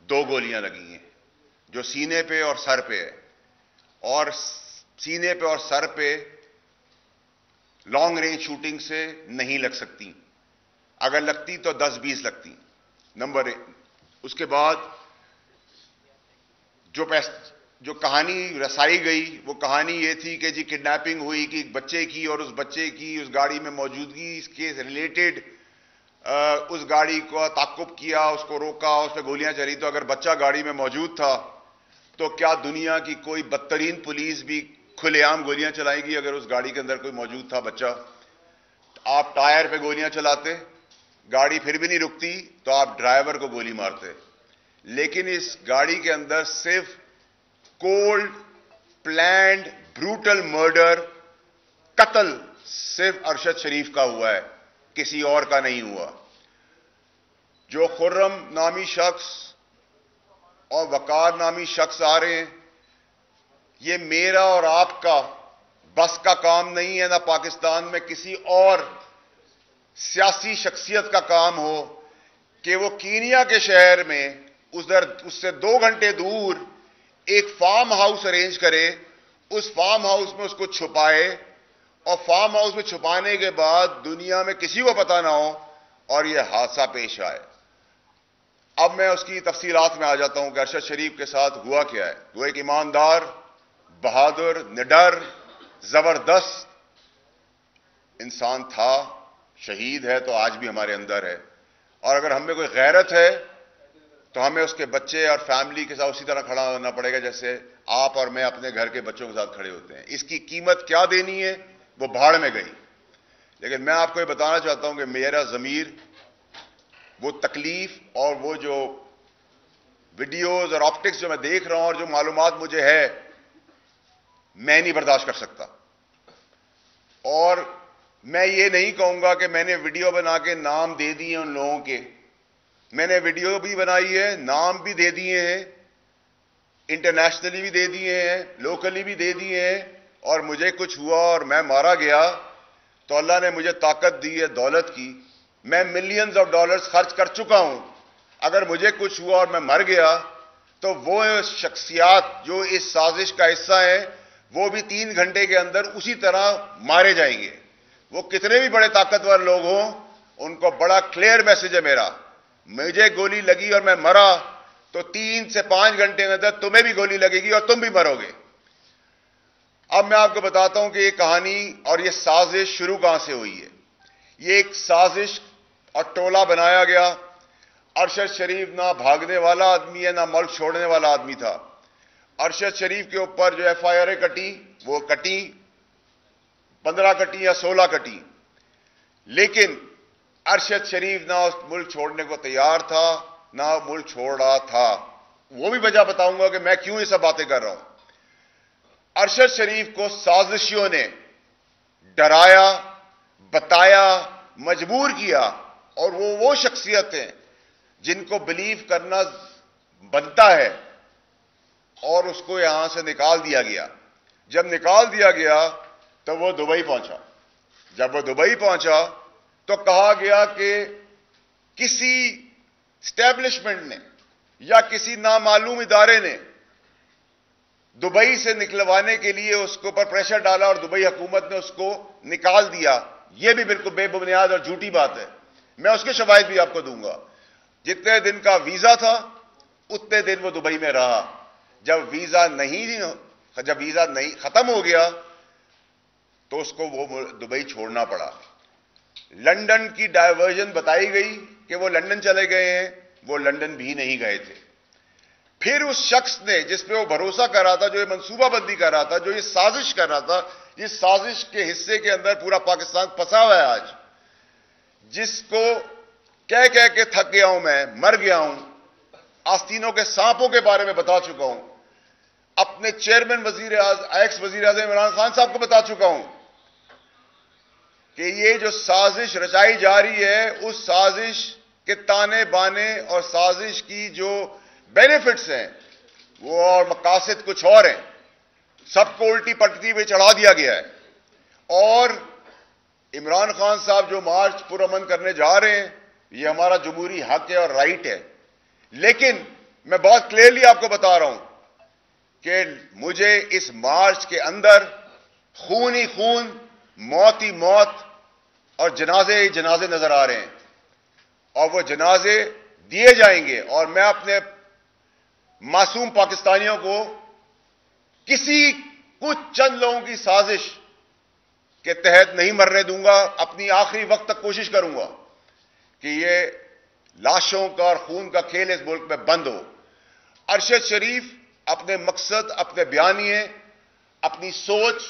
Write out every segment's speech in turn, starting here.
2 گولیاں لگی ہیں جو سینے پہ اور سر پہ ہے، اور سینے پہ اور سر پہ لانگ رینج شوٹنگ سے نہیں لگ سکتی، اگر لگتی تو 10-20 لگتی، نمبر 1۔ اس کے بعد جو کہانی رسائی گئی وہ کہانی یہ تھی کہ جی کڈنیپنگ ہوئی کہ ایک بچے کی، اور اس بچے کی اس گاڑی میں موجودگی اس کے ریلیٹڈ اس گاڑی کو تعقب کیا، اس کو روکا، اس پہ گولیاں چلی۔ تو اگر بچہ گاڑی میں موجود تھا تو کیا دنیا کی کوئی بدترین پولیس بھی کھلے عام گولیاں چلائے گی اگر اس گاڑی کے اندر کوئی موجود تھا بچہ؟ آپ ٹائر پہ گولیاں چلاتے، گاڑی پھر بھی نہیں رکتی تو آپ ڈرائیور کو گولی مارتے، لیکن اس گاڑی کے اندر صرف کولڈ پلانڈ بروٹل مرڈر، قتل صرف ارشد شریف کا ہوا ہے، کسی اور کا نہیں ہوا۔ جو خرم نامی شخص اور وقار نامی شخص آ رہے ہیں، یہ میرا اور آپ کا بس کا کام نہیں ہے، نہ پاکستان میں کسی اور سیاسی شخصیت کا کام ہو کہ وہ کینیا کے شہر میں اس سے 2 گھنٹے دور ایک فارم ہاؤس ارینج کرے، اس فارم ہاؤس میں اس کو چھپائے، اور فارم ہاؤس میں چھپانے کے بعد دنیا میں کسی کو پتہ نہ ہو اور یہ حادثہ پیش آئے۔ اب میں اس کی تفصیلات میں آ جاتا ہوں کہ ارشد شریف کے ساتھ ہوا کیا ہے۔ وہ ایک ایماندار، بہادر، نڈر، زبردست انسان تھا، شہید ہے تو آج بھی ہمارے اندر ہے، اور اگر ہم میں کوئی غیرت ہے تو ہمیں اس کے بچے اور فیملی کے ساتھ اسی طرح کھڑا ہونا پڑے گا جیسے آپ اور میں اپنے گھر کے بچوں کے ساتھ کھڑے ہوتے ہیں۔ اس کی قیمت کیا دینی ہے وہ بھاڑ میں گئی، لیکن میں آپ کو یہ بتانا چاہتا ہوں کہ میرا ضمیر وہ تکلیف اور وہ جو ویڈیوز اور آپٹکس جو میں دیکھ رہا ہوں اور جو معلومات مجھے ہے، میں نہیں برداشت کر سکتا۔ اور میں یہ نہیں کہوں گا کہ میں نے ویڈیو بنا کے نام دے دیے ان لوگوں کے، میں نے ویڈیو بھی بنائی ہے، نام بھی دے دیے ہیں، انٹرنیشنلی بھی دے دیے ہیں، لوکلی بھی دے دیے ہیں، اور مجھے کچھ ہوا اور میں مارا گیا تو اللہ نے مجھے طاقت دی ہے دولت کی، میں ملینز آف ڈالرز خرچ کر چکا ہوں۔ اگر مجھے کچھ ہوا اور میں مر گیا تو وہ شخصیات جو اس سازش کا حصہ ہیں وہ بھی 3 گھنٹے کے اندر اسی طرح مارے جائیں گے۔ وہ کتنے بھی بڑے طاقتور لوگ ہوں، ان کو بڑا کلیئر میسج ہے میرا، مجھے گولی لگی اور میں مرا تو 3 سے 5 گھنٹے کے اندر تمہیں بھی گولی لگے گی اور تم بھی مرو گے۔ اب میں آپ کو بتاتا ہوں کہ یہ کہانی اور یہ سازش شروع کہاں سے ہوئی ہے۔ یہ ایک سازش اور ٹولہ بنایا گیا۔ ارشد شریف نہ بھاگنے والا آدمی ہے، نہ ملک چھوڑنے والا آدمی تھا۔ ارشد شریف کے اوپر جو ایف آئی آر کٹی وہ کٹی، 15 کٹی یا 16 کٹی، لیکن ارشد شریف نہ اس ملک چھوڑنے کو تیار تھا نہ ملک چھوڑ رہا تھا۔ وہ بھی وجہ بتاؤں گا کہ میں کیوں یہ سب باتیں کر رہا ہوں۔ ارشد شریف کو سازشیوں نے ڈرایا، بتایا، مجبور کیا، اور وہ شخصیت ہیں جن کو بلیو کرنا بنتا ہے، اور اس کو یہاں سے نکال دیا گیا۔ جب نکال دیا گیا تو وہ دبئی پہنچا۔ جب وہ دبئی پہنچا تو کہا گیا کہ کسی اسٹیبلشمنٹ نے یا کسی نامعلوم ادارے نے دبئی سے نکلوانے کے لیے اس کے اوپر پریشر ڈالا اور دبئی حکومت نے اس کو نکال دیا۔ یہ بھی بالکل بے بنیاد اور جھوٹی بات ہے، میں اس کے شواہد بھی آپ کو دوں گا۔ جتنے دن کا ویزا تھا اتنے دن وہ دبئی میں رہا۔ جب ویزا نہیں ختم ہو گیا تو اس کو وہ دبئی چھوڑنا پڑا۔ لندن کی ڈائیورژن بتائی گئی کہ وہ لندن چلے گئے ہیں، وہ لندن بھی نہیں گئے تھے۔ پھر اس شخص نے جس پہ وہ بھروسہ کر رہا تھا، جو یہ منصوبہ بندی کر رہا تھا، جو یہ سازش کر رہا تھا، اس سازش کے حصے کے اندر پورا پاکستان پھنسا ہوا ہے آج، جس کو کہہ کہہ کے تھک گیا ہوں، میں مر گیا ہوں، آستینوں کے سانپوں کے بارے میں بتا چکا ہوں، اپنے چیئرمین ایکس وزیر اعظم عمران خان صاحب کو بتا چکا ہوں کہ یہ جو سازش رچائی جا رہی ہے، اس سازش کے تانے بانے اور سازش کی جو بینیفٹس ہیں وہ اور مقاصد کچھ اور ہیں، سب کو الٹی پٹتی ہوئے چڑھا دیا گیا ہے۔ اور عمران خان صاحب جو مارچ پرامن کرنے جا رہے ہیں، یہ ہمارا جمہوری حق ہے اور رائٹ ہے، لیکن میں بہت کلیئرلی آپ کو بتا رہا ہوں کہ مجھے اس مارچ کے اندر خون ہی خون، موت ہی موت اور جنازے ہی جنازے نظر آ رہے ہیں، اور وہ جنازے دیے جائیں گے، اور میں اپنے معصوم پاکستانیوں کو کسی کچھ چند لوگوں کی سازش کے تحت نہیں مرنے دوں گا۔ اپنی آخری وقت تک کوشش کروں گا کہ یہ لاشوں کا اور خون کا کھیل اس ملک میں بند ہو۔ ارشد شریف اپنے مقصد، اپنے بیانیے، اپنی سوچ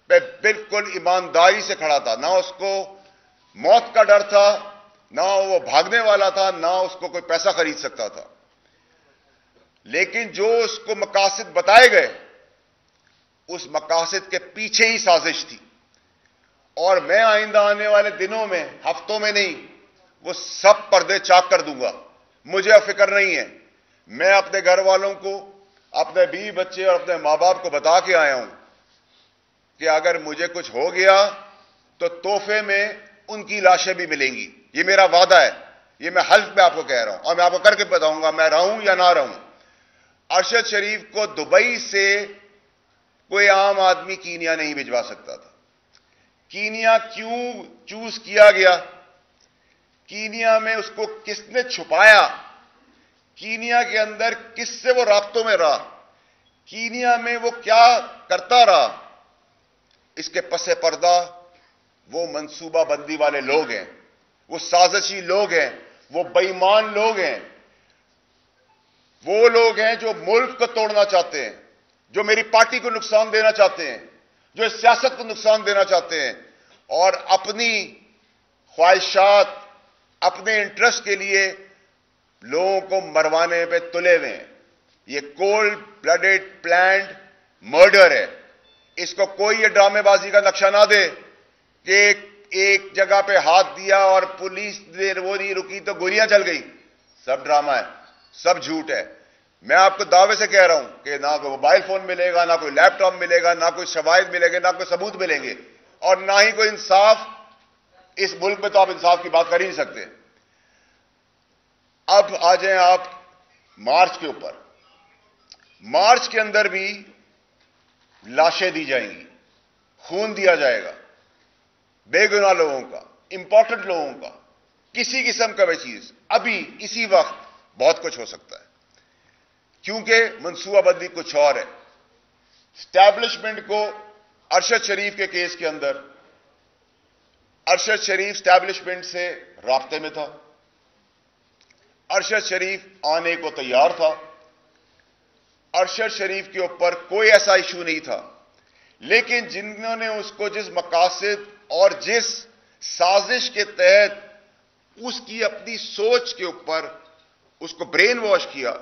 پہ بالکل ایمانداری سے کھڑا تھا، نہ اس کو موت کا ڈر تھا، نہ وہ بھاگنے والا تھا، نہ اس کو کوئی پیسہ خرید سکتا تھا۔ لیکن جو اس کو مقاصد بتائے گئے، اس مقاصد کے پیچھے ہی سازش تھی، اور میں آئندہ آنے والے دنوں میں، ہفتوں میں نہیں، وہ سب پردے چاک کر دوں گا۔ مجھے فکر نہیں ہے، میں اپنے گھر والوں کو، اپنے بیوی بچے اور اپنے ماں باپ کو بتا کے آیا ہوں کہ اگر مجھے کچھ ہو گیا تو تحفے میں ان کی لاشیں بھی ملیں گی۔ یہ میرا وعدہ ہے، یہ میں حلف میں آپ کو کہہ رہا ہوں، اور میں آپ کو کر کے بتاؤں گا میں رہوں یا نہ رہوں۔ ارشد شریف کو دبئی سے کوئی عام آدمی کینیا نہیں بھجوا سکتا تھا۔ کینیا کیوں چوز کیا گیا؟ کینیا میں اس کو کس نے چھپایا؟ کینیا کے اندر کس سے وہ رابطوں میں رہا؟ کینیا میں وہ کیا کرتا رہا؟ اس کے پس پردہ وہ منصوبہ بندی والے لوگ ہیں، وہ سازشی لوگ ہیں، وہ بے ایمان لوگ ہیں، وہ لوگ ہیں جو ملک کو توڑنا چاہتے ہیں، جو میری پارٹی کو نقصان دینا چاہتے ہیں، جو اس سیاست کو نقصان دینا چاہتے ہیں، اور اپنی خواہشات، اپنے انٹرسٹ کے لیے لوگوں کو مروانے پہ تلے ہوئے ہیں۔ یہ کولڈ بلڈڈ پلانڈ مرڈر ہے۔ اس کو کوئی یہ ڈرامے بازی کا نقشہ نہ دے کہ ایک جگہ پہ ہاتھ دیا اور پولیس نے وہ نہیں رکی تو گولیاں چل گئی۔ سب ڈرامہ ہے، سب جھوٹ ہے۔ میں آپ کو دعوے سے کہہ رہا ہوں کہ نہ کوئی موبائل فون ملے گا، نہ کوئی لیپ ٹاپ ملے گا، نہ کوئی شواہد ملے گے، نہ کوئی ثبوت ملیں گے، اور نہ ہی کوئی انصاف۔ اس ملک میں تو آپ انصاف کی بات کر ہی نہیں سکتے۔ اب آ جائیں آپ مارچ کے اوپر۔ مارچ کے اندر بھی لاشیں دی جائیں گی، خون دیا جائے گا، بے گناہ لوگوں کا، امپورٹنٹ لوگوں کا، کسی قسم کا بھی چیز۔ ابھی اسی وقت بہت کچھ ہو سکتا ہے، کیونکہ منصوبہ بندی کچھ اور ہے۔ اسٹیبلشمنٹ کو ارشد شریف کے کیس کے اندر، ارشد شریف اسٹیبلشمنٹ سے رابطے میں تھا، ارشد شریف آنے کو تیار تھا، ارشد شریف کے اوپر کوئی ایسا ایشو نہیں تھا، لیکن جنہوں نے اس کو جس مقاصد اور جس سازش کے تحت اس کی اپنی سوچ کے اوپر اس کو برین واش کیا،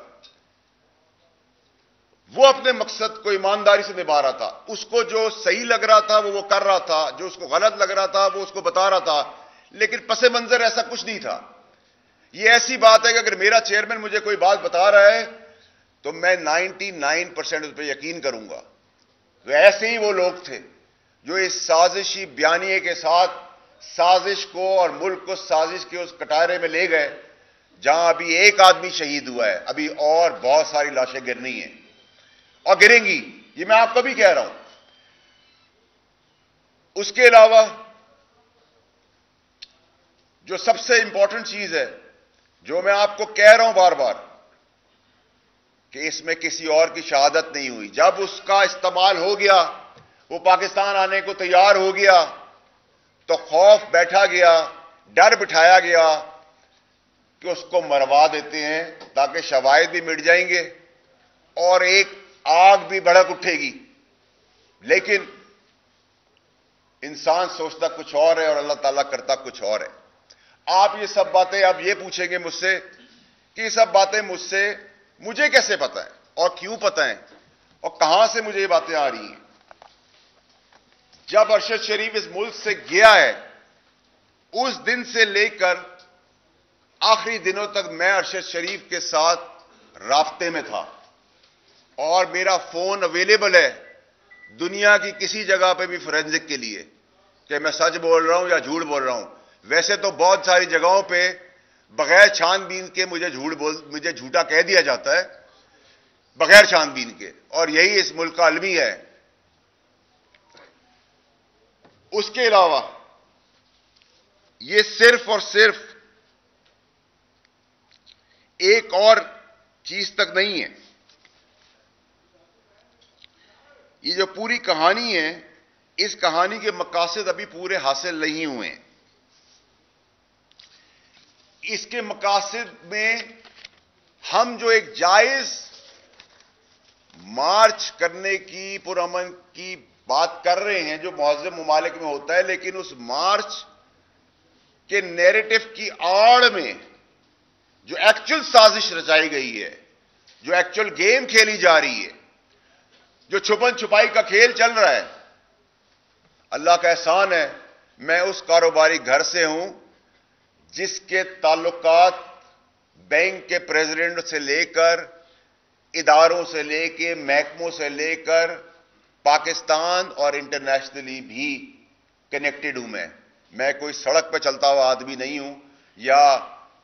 وہ اپنے مقصد کو ایمانداری سے نبھا رہا تھا۔ اس کو جو صحیح لگ رہا تھا وہ کر رہا تھا، جو اس کو غلط لگ رہا تھا وہ اس کو بتا رہا تھا، لیکن پس منظر ایسا کچھ نہیں تھا۔ یہ ایسی بات ہے کہ اگر میرا چیئرمین مجھے کوئی بات بتا رہا ہے تو میں 99% اس پہ یقین کروں گا۔ تو ایسے ہی وہ لوگ تھے جو اس سازشی بیانیے کے ساتھ سازش کو اور ملک کو سازش کے اس کٹارے میں لے گئے جہاں ابھی ایک آدمی شہید ہوا ہے، ابھی اور بہت ساری لاشیں گرنی ہیں اور گریں گی، یہ میں آپ کو بھی کہہ رہا ہوں۔ اس کے علاوہ جو سب سے امپورٹنٹ چیز ہے، جو میں آپ کو کہہ رہا ہوں بار بار، کہ اس میں کسی اور کی شہادت نہیں ہوئی۔ جب اس کا استعمال ہو گیا، وہ پاکستان آنے کو تیار ہو گیا، تو خوف بیٹھا گیا، ڈر بٹھایا گیا کہ اس کو مروا دیتے ہیں تاکہ شواہد بھی مٹ جائیں گے اور ایک آگ بھی بھڑک اٹھے گی۔ لیکن انسان سوچتا کچھ اور ہے اور اللہ تعالیٰ کرتا کچھ اور ہے۔ آپ یہ سب باتیں اب یہ پوچھیں گے مجھ سے کہ یہ سب باتیں مجھے کیسے پتہ ہے اور کیوں پتہ ہے اور کہاں سے مجھے یہ باتیں آ رہی ہیں؟ جب ارشد شریف اس ملک سے گیا ہے، اس دن سے لے کر آخری دنوں تک میں ارشد شریف کے ساتھ رابطے میں تھا، اور میرا فون اویلیبل ہے دنیا کی کسی جگہ پہ بھی فورینزک کے لیے کہ میں سچ بول رہا ہوں یا جھوٹ بول رہا ہوں۔ ویسے تو بہت ساری جگہوں پہ بغیر چھان بین کے مجھے جھوٹا کہہ دیا جاتا ہے، بغیر چھان بین کے، اور یہی اس ملک کا المی ہے۔ اس کے علاوہ یہ صرف اور صرف ایک اور چیز تک نہیں ہے، یہ جو پوری کہانی ہے، اس کہانی کے مقاصد ابھی پورے حاصل نہیں ہوئے ہیں۔ اس کے مقاصد میں ہم جو ایک جائز مارچ کرنے کی، پرامن کی بات کر رہے ہیں، جو مہذب ممالک میں ہوتا ہے، لیکن اس مارچ کے نیریٹو کی آڑ میں جو ایکچول سازش رچائی گئی ہے، جو ایکچول گیم کھیلی جا رہی ہے، جو چھپن چھپائی کا کھیل چل رہا ہے، اللہ کا احسان ہے میں اس کاروباری گھر سے ہوں جس کے تعلقات بینک کے پریزیڈنٹ سے لے کر، اداروں سے لے کے، محکموں سے لے کر پاکستان اور انٹرنیشنلی بھی کنیکٹڈ ہوں۔ میں کوئی سڑک پہ چلتا ہوا آدمی نہیں ہوں، یا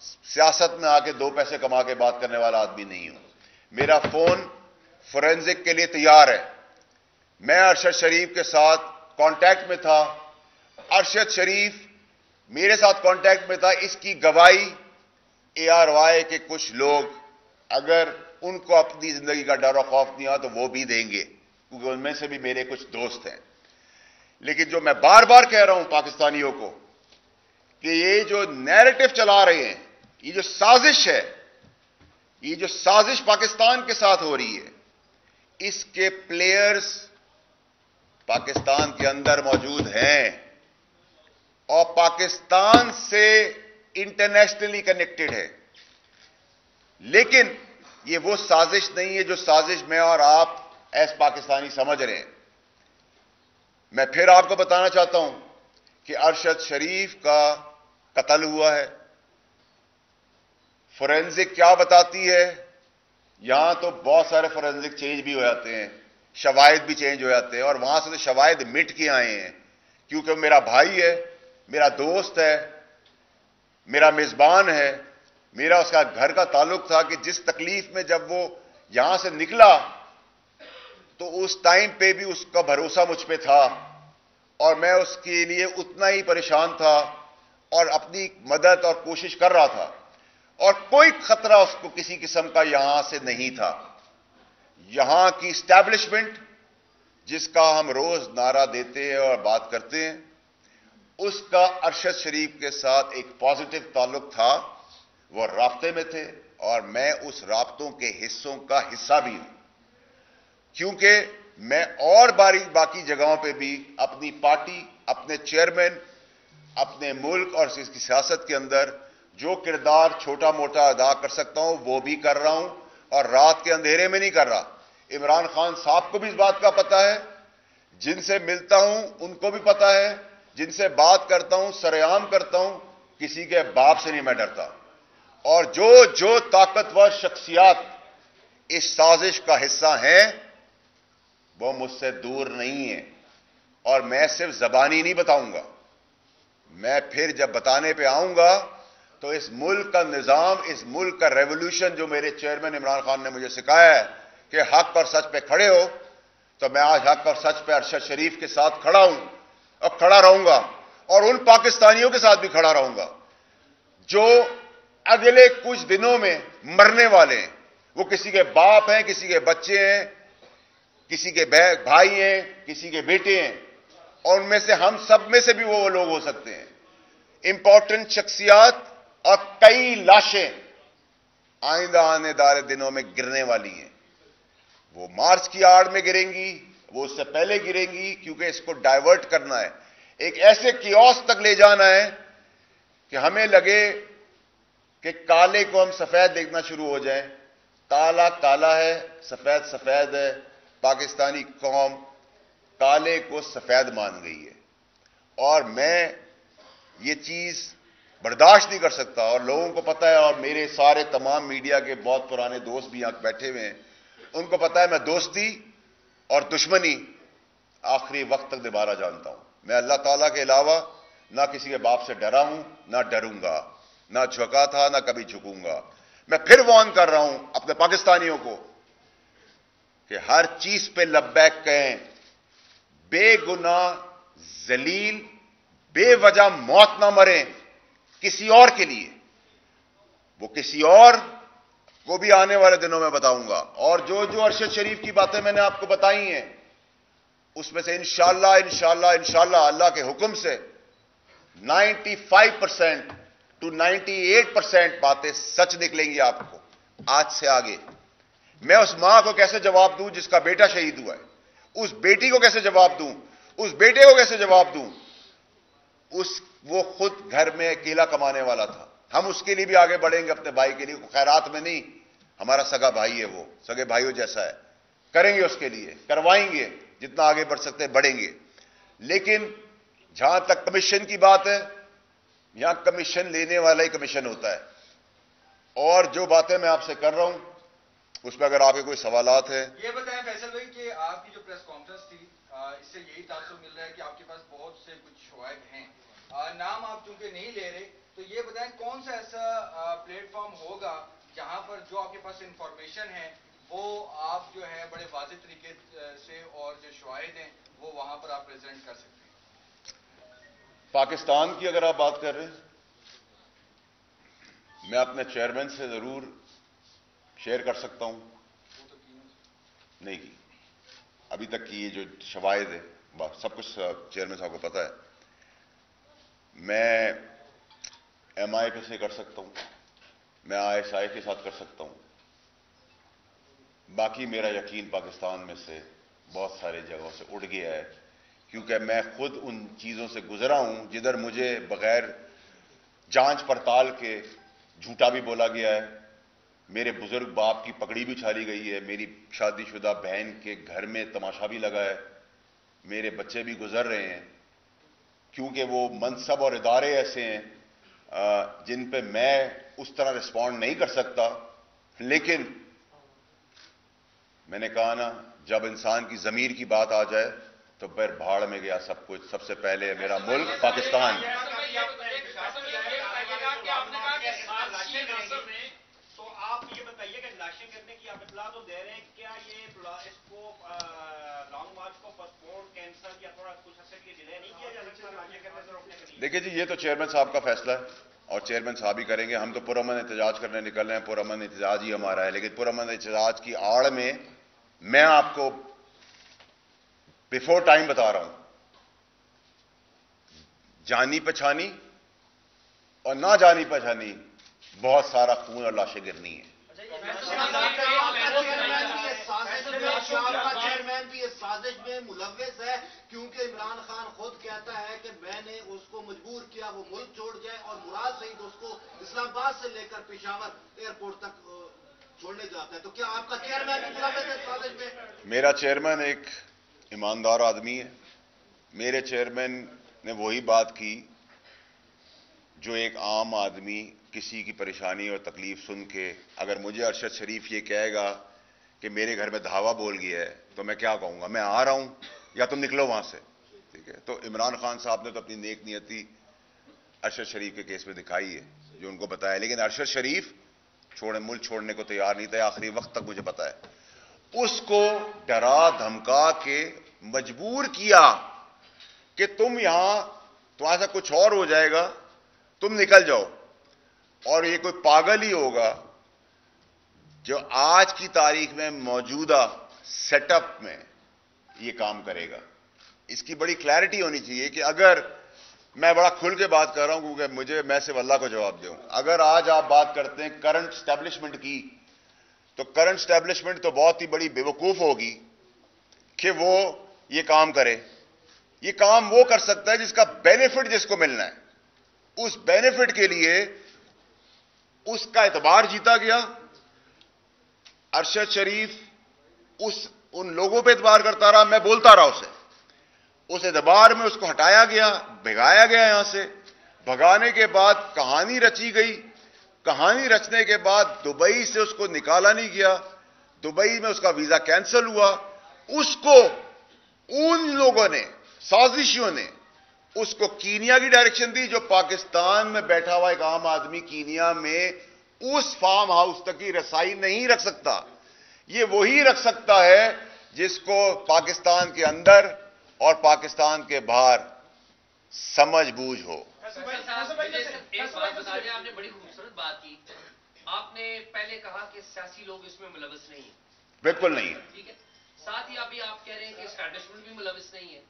سیاست میں آ کے دو پیسے کما کے بات کرنے والا آدمی نہیں ہوں۔ میرا فون فورینزک کے لیے تیار ہے۔ میں ارشد شریف کے ساتھ کانٹیکٹ میں تھا، ارشد شریف میرے ساتھ کانٹیکٹ میں تھا۔ اس کی گواہی ARY کے کچھ لوگ، اگر ان کو اپنی زندگی کا ڈر و خوف نہیں آ تو وہ بھی دیں گے، کیونکہ ان میں سے بھی میرے کچھ دوست ہیں۔ لیکن جو میں بار بار کہہ رہا ہوں پاکستانیوں کو کہ یہ جو نیریٹو چلا رہے ہیں، یہ جو سازش ہے، یہ جو سازش پاکستان کے ساتھ ہو رہی ہے، اس کے پلیئرز پاکستان کے اندر موجود ہیں اور پاکستان سے انٹرنیشنلی کنیکٹڈ ہے۔ لیکن یہ وہ سازش نہیں ہے جو سازش میں اور آپ ایس پاکستانی سمجھ رہے ہیں۔ میں پھر آپ کو بتانا چاہتا ہوں کہ ارشد شریف کا قتل ہوا ہے۔ فورینزک کیا بتاتی ہے؟ یہاں تو بہت سارے فورینزک چینج بھی ہو جاتے ہیں، شواہد بھی چینج ہو جاتے ہیں، اور وہاں سے تو شواہد مٹ کے آئے ہیں، کیونکہ میرا بھائی ہے، میرا دوست ہے، میرا میزبان ہے، میرا اس کا گھر کا تعلق تھا کہ جس تکلیف میں جب وہ یہاں سے نکلا تو اس ٹائم پہ بھی اس کا بھروسہ مجھ پہ تھا، اور میں اس کے لیے اتنا ہی پریشان تھا اور اپنی مدد اور کوشش کر رہا تھا، اور کوئی خطرہ اس کو کسی قسم کا یہاں سے نہیں تھا۔ یہاں کی اسٹیبلشمنٹ جس کا ہم روز نعرہ دیتے ہیں اور بات کرتے ہیں، اس کا ارشد شریف کے ساتھ ایک پازیٹو تعلق تھا، وہ رابطے میں تھے، اور میں اس رابطوں کے حصوں کا حصہ بھی ہوں، کیونکہ میں اور باقی جگہوں پہ بھی اپنی پارٹی، اپنے چیئرمین، اپنے ملک اور اس کی سیاست کے اندر جو کردار چھوٹا موٹا ادا کر سکتا ہوں وہ بھی کر رہا ہوں، اور رات کے اندھیرے میں نہیں کر رہا۔ عمران خان صاحب کو بھی اس بات کا پتہ ہے، جن سے ملتا ہوں ان کو بھی پتہ ہے، جن سے بات کرتا ہوں سرعام کرتا ہوں، کسی کے باپ سے نہیں میں ڈرتا۔ اور جو طاقتور شخصیات اس سازش کا حصہ ہیں وہ مجھ سے دور نہیں ہیں، اور میں صرف زبانی نہیں بتاؤں گا، میں پھر جب بتانے پہ آؤں گا تو اس ملک کا نظام، اس ملک کا ریولوشن جو میرے چیئرمین عمران خان نے مجھے سکھایا ہے کہ حق اور سچ پہ کھڑے ہو، تو میں آج حق اور سچ پہ ارشد شریف کے ساتھ کھڑا ہوں اور کھڑا رہوں گا، اور ان پاکستانیوں کے ساتھ بھی کھڑا رہوں گا جو اگلے کچھ دنوں میں مرنے والے ہیں۔ وہ کسی کے باپ ہیں، کسی کے بچے ہیں، کسی کے بھائی ہیں، کسی کے بیٹے ہیں، اور ان میں سے ہم سب میں سے بھی وہ لوگ ہو سکتے ہیں۔ امپورٹنٹ شخصیات اور کئی لاشیں آئندہ آنے والے دنوں میں گرنے والی ہیں۔ وہ مارچ کی آڑ میں گریں گی، وہ اس سے پہلے گریں گی، کیونکہ اس کو ڈائیورٹ کرنا ہے، ایک ایسے کیوس تک لے جانا ہے کہ ہمیں لگے کہ کالے کو ہم سفید دیکھنا شروع ہو جائیں۔ کالا کالا ہے، سفید سفید ہے، پاکستانی قوم کالے کو سفید مان گئی ہے، اور میں یہ چیز برداشت نہیں کر سکتا، اور لوگوں کو پتہ ہے، اور میرے سارے تمام میڈیا کے بہت پرانے دوست بھی یہاں بیٹھے ہوئے ہیں، ان کو پتہ ہے میں دوستی اور دشمنی آخری وقت تک نبھانا جانتا ہوں۔ میں اللہ تعالیٰ کے علاوہ نہ کسی کے باپ سے ڈرا ہوں، نہ ڈروں گا، نہ جھکا تھا، نہ کبھی جھکوں گا۔ میں پھر وارن کر رہا ہوں اپنے پاکستانیوں کو کہ ہر چیز پہ لبیک کہیں، بے گناہ ذلیل بے وجہ موت نہ مریں کسی اور کے لیے. وہ کسی اور کو بھی آنے والے دنوں میں بتاؤں گا. اور جو ارشد شریف کی باتیں میں نے آپ کو بتائی ہیں اس میں سے انشاءاللہ اللہ کے حکم سے 95% to 98% باتیں سچ نکلیں گی آپ کو. آج سے آگے میں اس ماں کو کیسے جواب دوں جس کا بیٹا شہید ہوا ہے؟ اس بیٹی کو کیسے جواب دوں؟ اس بیٹے کو کیسے جواب دوں؟ وہ خود گھر میں اکیلا کمانے والا تھا. ہم اس کے لیے بھی آگے بڑھیں گے، اپنے بھائی کے لیے. خیرات میں نہیں، ہمارا سگا بھائی ہے، وہ سگے بھائیوں جیسا ہے. کریں گے اس کے لیے، کروائیں گے، جتنا آگے بڑھ سکتے ہیں بڑھیں گے. لیکن جہاں تک کمیشن کی بات ہے، یہاں کمیشن لینے والا ہی کمیشن ہوتا ہے. اور جو باتیں میں آپ سے کر رہا ہوں اس میں اگر آپ کے کوئی سوالات ہیں. یہ بتائیں فیصل بھائی کہ آپ کی جو پریس کانفرنس تھی اس سے یہی تاثر مل رہا ہے کہ آپ کے پاس بہت سے کچھ شواہد ہیں. نام آپ چونکہ نہیں لے رہے تو یہ بتائیں کون سا ایسا پلیٹ فارم ہوگا جہاں پر جو آپ کے پاس انفارمیشن ہے وہ آپ جو ہے بڑے واضح طریقے سے اور جو شواہد ہیں وہ وہاں پر آپ پریزنٹ کر سکتے ہیں؟ پاکستان کی اگر آپ بات کر رہے ہیں، میں اپنے چیئرمین سے ضرور شیئر کر سکتا ہوں. نہیں کی ابھی تک کی یہ جو شواہد ہے سب کچھ چیئرمین صاحب کو پتا ہے. میں ایم آئی پہ سے کر سکتا ہوں، میں آئی ایس آئی کے ساتھ کر سکتا ہوں. باقی میرا یقین پاکستان میں سے بہت سارے جگہوں سے اٹھ گیا ہے، کیونکہ میں خود ان چیزوں سے گزرا ہوں جدھر مجھے بغیر جانچ پڑتال کے جھوٹا بھی بولا گیا ہے. میرے بزرگ باپ کی پگڑی بھی چھالی گئی ہے، میری شادی شدہ بہن کے گھر میں تماشا بھی لگا ہے، میرے بچے بھی گزر رہے ہیں، کیونکہ وہ منصب اور ادارے ایسے ہیں جن پہ میں اس طرح رسپونڈ نہیں کر سکتا. لیکن میں نے کہا نا، جب انسان کی ضمیر کی بات آ جائے تو پھر بھاڑ میں گیا سب کچھ. سب سے پہلے میرا ملک پاکستان. تو آپ یہ بتائیے کہ لاشیں کرنے کی آپ اطلاع تو دے رہے ہیں، کیا یہ اس کو لانگ مارچ کو پوسٹپون کینسل یا تھوڑا کچھ عرصے کے لیے ڈیلے نہیں کیا جا سکتا لاشیں کرنے سے روکنے کے لیے؟ دیکھیے جی، یہ تو چیئرمین صاحب کا فیصلہ ہے اور چیئرمین صاحب ہی کریں گے. ہم تو پرامن احتجاج کرنے نکل رہے ہیں، پرامن احتجاج ہی ہمارا ہے. لیکن پرامن احتجاج کی آڑ میں میں آپ کو بیفور ٹائم بتا رہا ہوں، جانی پہچانی اور نہ جانی پہچانی بہت سارا خون اور لاشیں گرنی ہیں. چیئرمین بھی اس سازش میں ملوث ہے، کیونکہ عمران خان خود کہتا ہے کہ میں نے اس کو مجبور کیا وہ ملک چھوڑ جائے، اور مراد سعید اس کو اسلام آباد سے لے کر پشاور ایئرپورٹ تک چھوڑنے جاتا ہے. تو کیا آپ کا چیئرمین بھی ملوث ہے اس سازش میں؟ میرا چیئرمین ایک ایماندار آدمی ہے. میرے چیئرمین نے وہی بات کی جو ایک عام آدمی کسی کی پریشانی اور تکلیف سن کے، اگر مجھے ارشد شریف یہ کہے گا کہ میرے گھر میں دھاوا بول گیا ہے تو میں کیا کہوں گا؟ میں آ رہا ہوں یا تم نکلو وہاں سے. ٹھیک ہے، تو عمران خان صاحب نے تو اپنی نیک نیتی ارشد شریف کے کیس میں دکھائی ہے جو ان کو بتایا. لیکن ارشد شریف ملک چھوڑنے کو تیار نہیں تھا، آخری وقت تک مجھے پتا ہے. اس کو ڈرا دھمکا کے مجبور کیا کہ تم یہاں تمہارا کچھ اور ہو جائے گا، تم نکل جاؤ. اور یہ کوئی پاگل ہی ہوگا جو آج کی تاریخ میں موجودہ سیٹ اپ میں یہ کام کرے گا. اس کی بڑی کلیئرٹی ہونی چاہیے کہ اگر میں بڑا کھل کے بات کر رہا ہوں کیونکہ میں صرف اللہ کو جواب دوں. اگر آج آپ بات کرتے ہیں کرنٹ اسٹیبلشمنٹ کی تو کرنٹ اسٹیبلشمنٹ تو بہت ہی بڑی بیوقوف ہوگی کہ وہ یہ کام کرے. یہ کام وہ کر سکتا ہے جس کا بینیفٹ جس کو ملنا ہے. اس بینیفٹ کے لیے اس کا اعتبار جیتا گیا. ارشد شریف ان لوگوں پہ اعتبار کرتا رہا، میں بولتا رہا اسے. اس اعتبار میں اس کو ہٹایا گیا، بھگایا گیا یہاں سے. بھگانے کے بعد کہانی رچی گئی. کہانی رچنے کے بعد دبئی سے اس کو نکالا نہیں گیا، دبئی میں اس کا ویزا کینسل ہوا. اس کو ان لوگوں نے، سازشیوں نے اس کو کینیا کی ڈائریکشن دی، جو پاکستان میں بیٹھا ہوا ایک عام آدمی کینیا میں اس فارم ہاؤس تک کی رسائی نہیں رکھ سکتا. یہ وہی رکھ سکتا ہے جس کو پاکستان کے اندر اور پاکستان کے باہر سمجھ بوجھ ہو. ایک بات بتا دیں, آپ نے بڑی خوبصورت بات کی. آپ نے پہلے کہا کہ سیاسی لوگ اس میں ملوث نہیں ہیں. بالکل نہیں ہے. ٹھیک ہے. ساتھ ہی ابھی آپ کہہ رہے ہیں کہ اسٹیبلشمنٹ بھی ملوث نہیں ہے,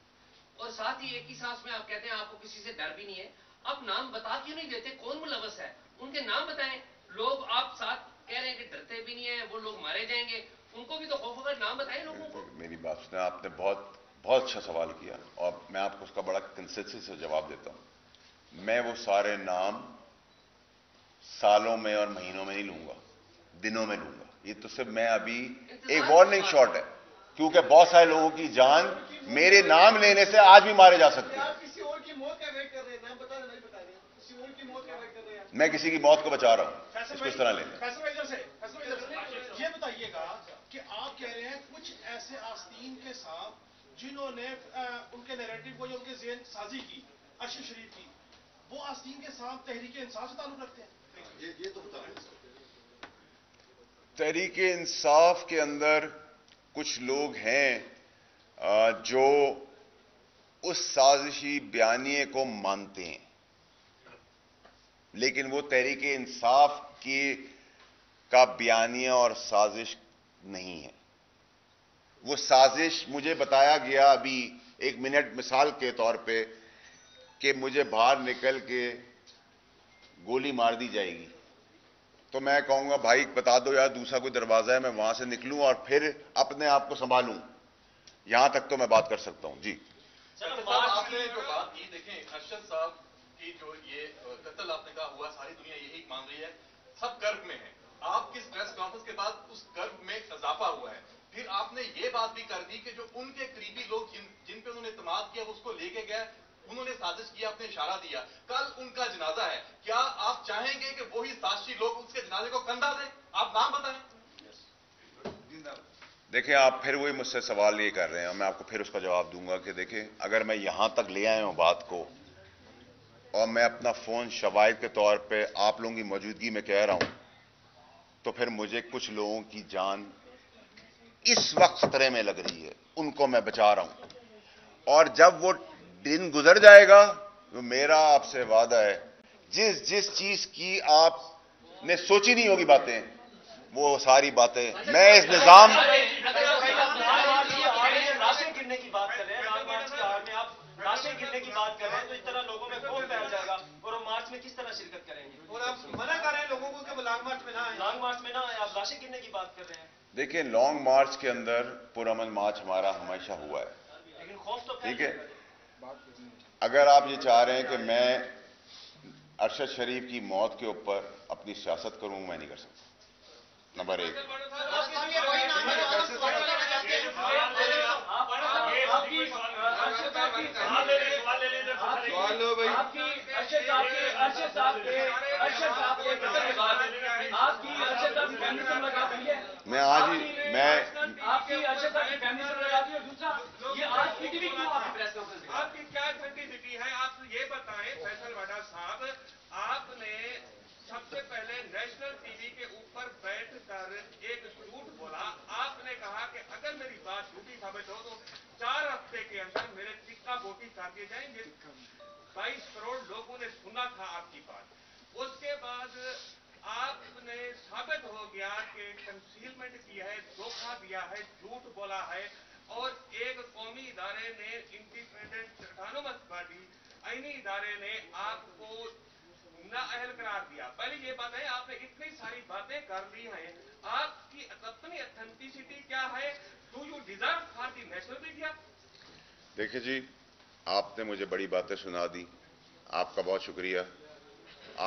اور ساتھ ہی ایک ہی سانس میں آپ کہتے ہیں آپ کو کسی سے ڈر بھی نہیں ہے. آپ نام بتا کیوں نہیں دیتے کون ملوث ہے؟ ان کے نام بتائیں. لوگ آپ ساتھ کہہ رہے ہیں کہ ڈرتے بھی نہیں ہیں, وہ لوگ مارے جائیں گے, ان کو بھی تو خوف ہوگا. نام بتائیں لوگوں کو. میری بات سنیں, آپ نے بہت اچھا سوال کیا, اور میں آپ کو اس کا بڑا کنسسٹنسی سے جواب دیتا ہوں. میں وہ سارے نام سالوں میں اور مہینوں میں نہیں لوں گا, دنوں میں لوں گا. یہ تو صرف میں ابھی ایک وارننگ شاٹ ہے, کیونکہ بہت سارے لوگوں کی جان میرے نام لینے سے آج بھی مارے جا سکتے ہیں. میں کسی کی موت کو بچا رہا ہوں, اس کو اس طرح لیں گے. یہ بتائیے گا کہ آپ کہہ رہے ہیں کچھ ایسے آستین کے ساتھ جنہوں نے ان کے نیریٹو کو, جو ان کے ذہن سازی کی ارشد شریف کی, وہ آستین کے ساتھ تحریک انصاف سے تعلق رکھتے ہیں. یہ تو بتا رہے ہیں. تحریک انصاف کے اندر کچھ لوگ ہیں جو اس سازشی بیانیے کو مانتے ہیں, لیکن وہ تحریک انصاف کا بیانیہ اور سازش نہیں ہے. وہ سازش مجھے بتایا گیا ابھی 1 منٹ مثال کے طور پہ کہ مجھے باہر نکل کے گولی مار دی جائے گی, تو میں کہوں گا بھائی بتا دو یار دوسرا کوئی دروازہ ہے, میں وہاں سے نکلوں اور پھر اپنے آپ کو سنبھالوں. یہاں تک تو میں بات کر سکتا ہوں. جی آپ نے جو بات کی, دیکھیں ارشد صاحب کی جو یہ قتل آپ نے کہا ہوا, ساری دنیا یہی مان رہی ہے, سب کرب میں ہے. آپ کی پریس کانفرنس کے بعد اس کرب میں اضافہ ہوا ہے. پھر آپ نے یہ بات بھی کر دی کہ جو ان کے قریبی لوگ جن پہ انہوں نے اعتماد کیا اس کو لے کے گئے, انہوں نے سازش کیا, اپنے اشارہ دیا. کل ان کا جنازہ ہے, کیا آپ چاہیں گے کہ وہی سازشی لوگ اس کے جنازے کو کندھا دیں؟ آپ نام بتائیں. دیکھیں, آپ پھر وہی مجھ سے سوال یہ کر رہے ہیں, میں آپ کو پھر اس کا جواب دوں گا کہ دیکھیں اگر میں یہاں تک لے آیا ہوں بات کو, اور میں اپنا فون شواہد کے طور پہ آپ لوگوں کی موجودگی میں کہہ رہا ہوں, تو پھر مجھے کچھ لوگوں کی جان اس وقت خطرے میں لگ رہی ہے, ان کو میں بچا رہا ہوں. اور جب وہ دن گزر جائے گا تو میرا آپ سے وعدہ ہے, جس چیز کی آپ نے سوچی نہیں ہوگی باتیں, وہ ساری باتیں میں اس نظام لاشیں گرنے کی بات کر رہے ہیں, لانگ مارچ کے آڑ میں آپ لاشیں گرنے کی بات کر رہے ہیں, تو اس طرح لوگوں میں خوف پھیل جائے گا, اور وہ مارچ میں کس طرح شرکت کریں گے؟ اور آپ منع کر رہے ہیں لوگوں کو کہ وہ لانگ مارچ میں نہ آئیں. لانگ مارچ میں نہ آئیں, آپ لاشیں گرنے کی بات کر رہے ہیں. دیکھیں لانگ مارچ کے اندر پرامن مارچ ہمارا ہمیشہ ہوا ہے, لیکن خوف تو ٹھیک ہے. اگر آپ یہ چاہ رہے ہیں کہ میں ارشد شریف کی موت کے اوپر اپنی سیاست کروں, میں نہیں کر سکتا. نمبر 1. میں آج ہی آپ کی کیا سینٹیسٹی ہے, آپ یہ بتائیں فیصل وڈا صاحب, آپ نے سب سے پہلے نیشنل ٹی وی کے اوپر بیٹھ کر ایک جھوٹ بولا. آپ نے کہا کہ اگر میری بات جھوٹی ثابت ہو تو 4 ہفتے کے اندر میرے ٹکا بوٹی کر دیے جائیں گے. 22 کروڑ لوگوں نے سنا تھا آپ کی بات. اس کے بعد آپ نے ثابت ہو گیا کہ کنسیلمنٹ کی ہے, دھوکہ دیا ہے, جھوٹ بولا ہے, اور ایک قومی ادارے نے انڈیپینڈنٹ اٹانومس باڈی آئینی ادارے نے آپ کو نااہل قرار دیا. پہلے یہ بات ہے, آپ نے اتنی ساری باتیں کر لی ہیں, آپ کی اپنی اتھینٹسٹی کیا ہے؟ Do you deserve for the national media? دیکھیں جی, آپ نے مجھے بڑی باتیں سنا دی, آپ کا بہت شکریہ.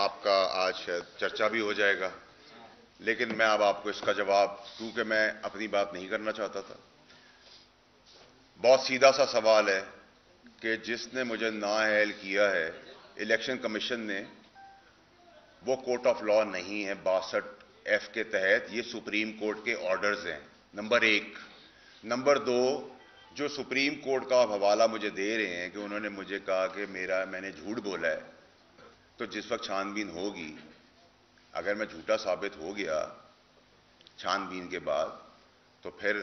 آپ کا آج شاید چرچا بھی ہو جائے گا, لیکن میں اب آپ کو اس کا جواب, کیونکہ میں اپنی بات نہیں کرنا چاہتا تھا. بہت سیدھا سا سوال ہے کہ جس نے مجھے نااہل کیا ہے الیکشن کمیشن نے, وہ کورٹ آف لا نہیں ہے 62F کے تحت, یہ سپریم کورٹ کے آرڈرز ہیں. نمبر 1. نمبر 2, جو سپریم کورٹ کا آپ حوالہ مجھے دے رہے ہیں کہ انہوں نے مجھے کہا کہ میں نے جھوٹ بولا ہے, تو جس وقت چھان بین ہوگی, اگر میں جھوٹا ثابت ہو گیا چھان بین کے بعد, تو پھر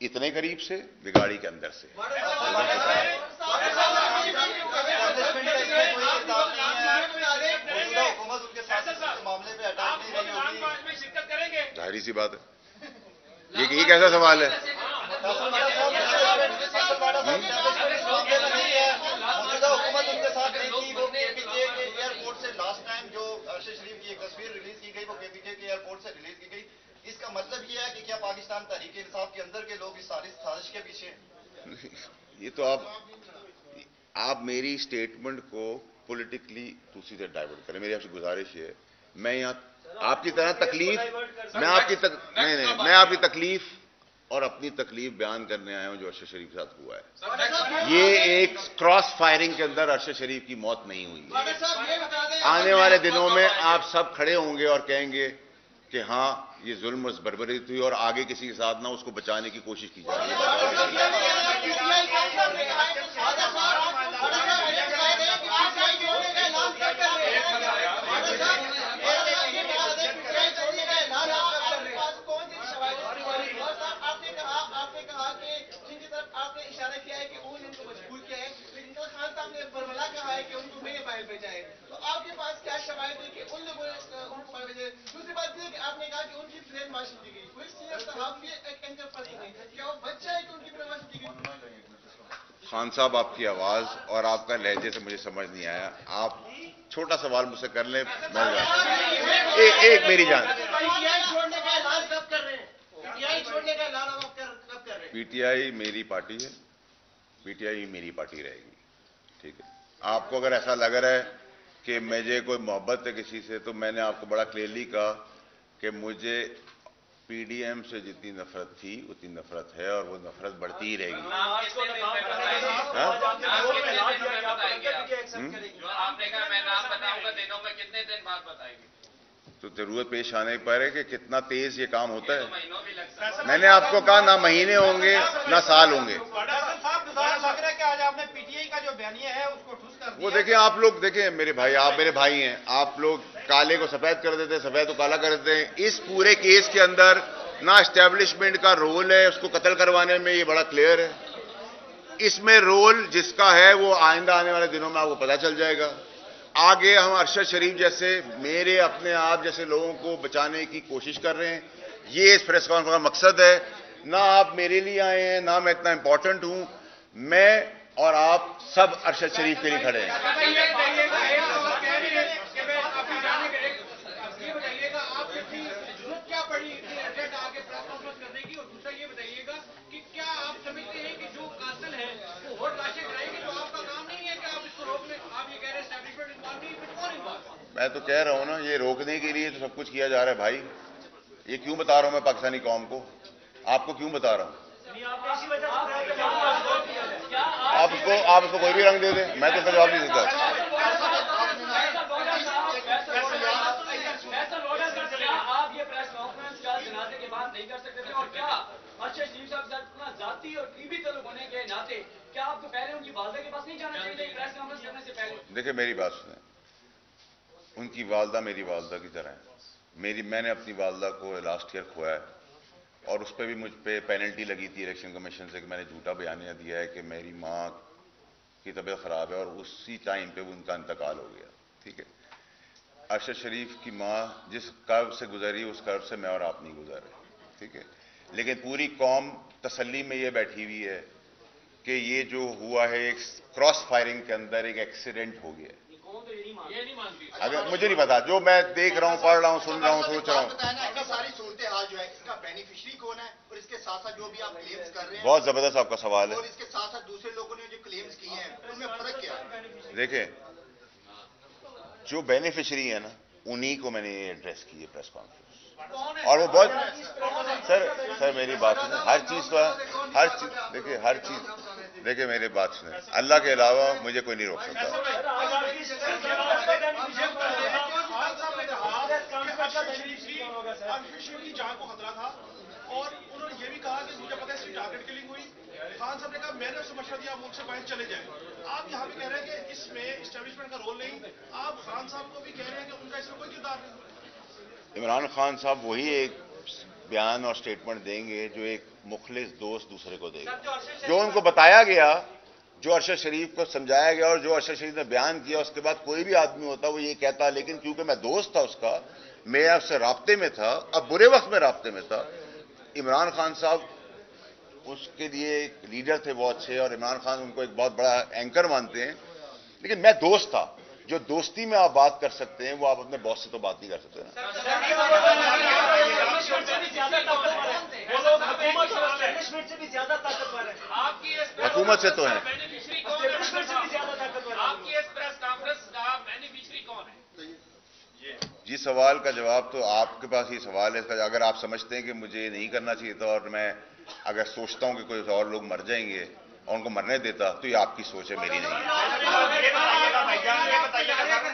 اتنے قریب سے بگاڑی کے اندر سے. ظاہری سی بات ہے, یہ کیسا سوال ہے؟ حکومت ان کے ساتھ نہیں کی. وہ کے پی جے کے ایئرپورٹ سے لاسٹ ٹائم جو ارشد شریف کی ایک تصویر ریلیز کی گئی وہ کے پی جے کے ایئرپورٹ سے ریلیز کی گئی. اس کا مطلب یہ ہے کہ کیا پاکستان تحریک انصاف کے اندر کے لوگ اس ساری سازش کے پیچھے ہیں؟ یہ تو آپ میری اسٹیٹمنٹ کو پولیٹیکلی دوسری طرف ڈائیورٹ کریں. میری آپ سے گزارش ہے, میں یہاں آپ کی طرح تکلیف میں آپ کی تکلیف اور اپنی تکلیف بیان کرنے آیا ہوں جو ارشد شریف کے ساتھ ہوا ہے. یہ ایک کراس فائرنگ کے اندر ارشد شریف کی موت نہیں ہوئی ہے. آنے والے دنوں میں آپ سب کھڑے ہوں گے اور کہیں گے کہ ہاں یہ ظلم و بربریت ہوئی اور آگے کسی کے ساتھ نہ اس کو بچانے کی کوشش کی جائے. تو آپ کے پاس کیا شواہد ہے کہ ان لوگوں نے ان کو بھیجے؟ دوسری بات یہ کہ آپ نے کہا کہ ان کی برین واشنگ کی گئی. کوئی سینئر صحافی ایک اینکر پرسن ہے, کیا وہ بچہ ہے کہ ان کی برین واشنگ کی گئی؟ خان صاحب, آپ کی آواز اور آپ کا لہجے سے مجھے سمجھ نہیں آیا. آپ چھوٹا سوال مجھ سے کر لیں. ایک میری جان, پی ٹی آئی میری پارٹی ہے, پی ٹی آئی میری پارٹی رہے گی. ٹھیک ہے, آپ کو اگر ایسا لگ رہا ہے کہ مجھے کوئی محبت ہے کسی سے, تو میں نے آپ کو بڑا کلیئرلی کہا کہ مجھے پی ڈی ایم سے جتنی نفرت تھی اتنی نفرت ہے اور وہ نفرت بڑھتی ہی رہے گی. تو ضرورت پیش آنے پر ہے کہ کتنا تیز یہ کام ہوتا ہے. میں نے آپ کو کہا نہ مہینے ہوں گے نہ سال ہوں گے. وہ دیکھیں, آپ لوگ دیکھیں میرے بھائی, آپ میرے بھائی ہیں, آپ لوگ کالے کو سفید کر دیتے ہیں, سفید کو کالا کر دیتے ہیں. اس پورے کیس کے اندر نہ اسٹیبلشمنٹ کا رول ہے اس کو قتل کروانے میں, یہ بڑا کلیئر ہے. اس میں رول جس کا ہے وہ آئندہ آنے والے دنوں میں آپ کو پتہ چل جائے گا. آگے ہم ارشد شریف جیسے میرے اپنے آپ جیسے لوگوں کو بچانے کی کوشش کر رہے ہیں. یہ اس پریس کانفرنس کا مقصد ہے. نہ آپ میرے لیے آئے ہیں, نہ میں اتنا امپورٹنٹ ہوں. میں اور آپ سب ارشد شریف کے لیے کھڑے ہیں. میں تو کہہ رہا ہوں نا, یہ روکنے کے لیے تو سب کچھ کیا جا رہا ہے بھائی. یہ کیوں بتا رہا ہوں میں پاکستانی قوم کو, آپ کو کیوں بتا رہا ہوں؟ آپ اس کو کوئی بھی رنگ دے دیں, میں تو اس کا جواب نہیں دیتا. آپ یہ پریس کانفرنس کا جنازے کے بعد نہیں کر سکتے تھے, اور کیا ارشد شریف صاحب کے اتنا ذاتی اور قریبی تعلق ہونے کے ناطے کیا آپ کو پہلے ان کی والدہ کے پاس نہیں جانا چاہیے تھا پریس کانفرنس کرنے سے پہلے؟ دیکھیں میری بات سنیں, ان کی والدہ میری والدہ کی طرح ہے. میں نے اپنی والدہ کو لاسٹ ایئر کھویا ہے, اور اس پہ بھی مجھ پہ پینلٹی لگی تھی الیکشن کمیشن سے کہ میں نے جھوٹا بیانیہ دیا ہے کہ میری ماں کی طبیعت خراب ہے, اور اسی ٹائم پہ ان کا انتقال ہو گیا. ٹھیک ہے, ارشد شریف کی ماں جس کرب سے گزری اس کرب سے میں اور آپ نہیں گزرے. ٹھیک ہے, لیکن پوری قوم تسلی میں یہ بیٹھی ہوئی ہے کہ یہ جو ہوا ہے ایک کراس فائرنگ کے اندر ایک ایکسیڈنٹ ہو گیا. اگر مجھے نہیں پتا, جو میں دیکھ رہا ہوں, پڑھ رہا ہوں, سن رہا ہوں, سوچ رہا ہوں. ساری صورتحال جو ہے اس کا بینیفیشری کون ہے, اور اس کے ساتھ ساتھ جو بھی آپ کلیمز کر رہے ہیں, بہت زبردست آپ کا سوال ہے. اور اس کے ساتھ ساتھ دوسرے لوگوں نے جو کلیمز کیے ہیں ان میں فرق کیا ہے؟ دیکھیں, جو بینیفیشری ہیں نا انہی کو میں نے ایڈریس کی ہے پریس کانفرنس, اور وہ بہت سر میری بات سنیں, ہر چیز دیکھیں میری بات سنیں, اللہ کے علاوہ مجھے کوئی نہیں روک سکتا. کی جان کو خطرہ تھا, اور انہوں نے یہ بھی کہا کہ مجھے پتا ہے اس کی ٹارگٹ کلنگ ہوئی. خان صاحب نے کہا میں نے اسے مشورہ دیا ملک سے باہر چلے جائیں. آپ یہاں بھی کہہ رہے ہیں کہ اس میں اسٹیبلشمنٹ کا رول نہیں, آپ خان صاحب کو بھی کہہ رہے ہیں کہ ان کا اس میں کوئی کردار نہیں. عمران خان صاحب وہی ایک بیان اور سٹیٹمنٹ دیں گے جو ایک مخلص دوست دوسرے کو دے گا. جو ان کو بتایا گیا، جو ارشد شریف کو سمجھایا گیا اور جو ارشد شریف نے بیان کیا، اس کے بعد کوئی بھی آدمی ہوتا وہ یہ کہتا، لیکن کیونکہ میں دوست تھا اس کا، میں اس سے رابطے میں تھا، اب برے وقت میں رابطے میں تھا. عمران خان صاحب اس کے لیے ایک لیڈر تھے بہت اچھے، اور عمران خان ان کو ایک بہت بڑا اینکر مانتے ہیں، لیکن میں دوست تھا. جو دوستی میں آپ بات کر سکتے ہیں وہ آپ اپنے باس سے تو بات نہیں کر سکتے نا. حکومت سے تو ہیں. جی سوال کا جواب تو آپ کے پاس ہی سوال ہے. اگر آپ سمجھتے ہیں کہ مجھے نہیں کرنا چاہیے تھا اور میں اگر سوچتا ہوں کہ کوئی اور لوگ مر جائیں گے اور ان کو مرنے دیتا، تو یہ آپ کی سوچ ہے، میری نہیں ہے.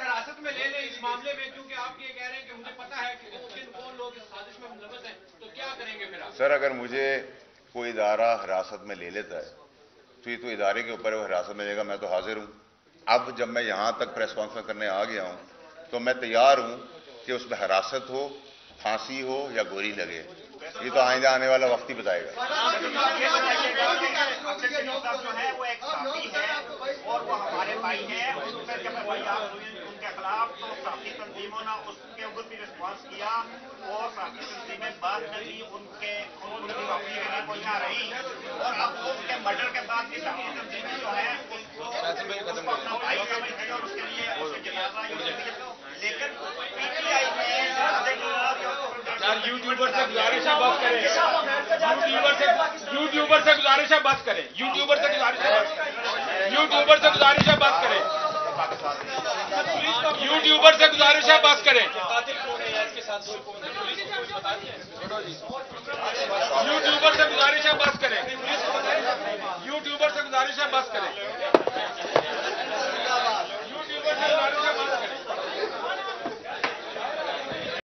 حراست میں لے لیں اس معاملے میں، کیونکہ آپ یہ کہہ رہے ہیں کہ مجھے پتا ہے کہ کون لوگ اس سازش میں ملوث ہیں، تو کیا کریں گے پھر آپ؟ سر اگر مجھے کوئی ادارہ حراست میں لے لیتا ہے تو یہ تو ادارے کے اوپر وہ حراست میں لے گا، میں تو حاضر ہوں. اب جب میں یہاں تک پریس کانفرنس کرنے آ گیا ہوں تو میں تیار ہوں کہ اس میں حراست ہو، پھانسی ہو یا گولی لگے. یہ تو آئندہ آنے والا وقت ہی بتائے گا. جو ہے وہ ایک ساتھی ہے اور وہ ہمارے بھائی ہیں. اس میں جب FIR ہوئی ان کے خلاف تو ساتھی تنظیموں نے اس کے اوپر بھی رسپانس کیا اور ساتھی تنظیمیں بعد میں بھی ان کی معافی کے لیے کوشاں رہی. اور اب ان کے مرڈر کے بعد بھی ساتھی تنظیمیں جو ہیں اس کو اپنا بھائی سمجھتے ہیں اور اس کے لیے اس کے جنازہ. لیکن PTI میں یوٹیوبر سے گزارش ہے بات کریں، یوٹیوبر سے گزارش ہے بات کریں، یوٹیوبر سے گزارش ہے بات کریں، یوٹیوبر سے گزارش ہے بات کریں، یوٹیوبر سے گزارش ہے بات کریں، یوٹیوبر سے گزارش ہے بات کریں، یوٹیوبر سے گزارش ہے بات کریں.